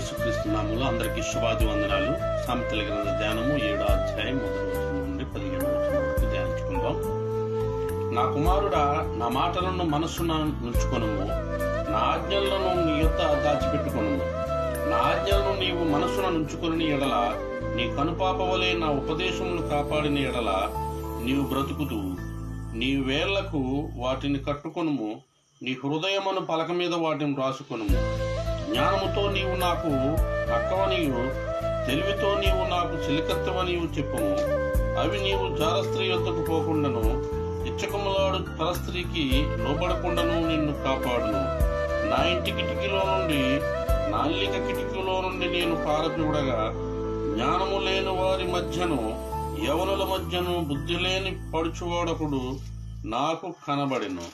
యేసుక్రీస్తు నామములో అందరికీ శుభాభివందనాలు. సామెతల గ్రంథ ధ్యానము 7వ అధ్యాయం 1వ వచనం నుండి 15వ వచనం వరకు ధ్యానించుకుందాం. నా కుమారుడా, నా మాటలను మనస్సున ఉంచుకొనుము, నా ఆజ్ఞలను నీ యొద్ద దాచిపెట్టుకొనుము. నా ఆజ్ఞలను నీవు మనస్సున ఉంచుకొని ఎడల, నీ కనుపాప వలె నా ఉపదేశములు కాపాడిన ఎడల నీవు బ్రతుకుదువు. నీ వేళ్లకు వాటిని కట్టుకొనుము, నీ హృదయమును పలక మీద వాటిని రాసుకొనుము. జ్ఞానముతో నీవు నాకు అక్కవనియు, తెలివితో నీవు నాకు చిలికత్తవనియు చెప్పుము. అవి నీవు జారస్త్రీ యొద్దకు పోకుండాను, ఇచ్చకములాడు పరస్త్రీకి లోబడకుండాను నిన్ను కాపాడును. నా ఇంటి కిటికీలో నుండి, నా ఇల్లిక కిటికీలో నుండి నేను పారచూడగా, జ్ఞానము లేని వారి మధ్యను, యవనుల మధ్యను బుద్ధి లేని పడుచువాడకుడు నాకు కనబడెను.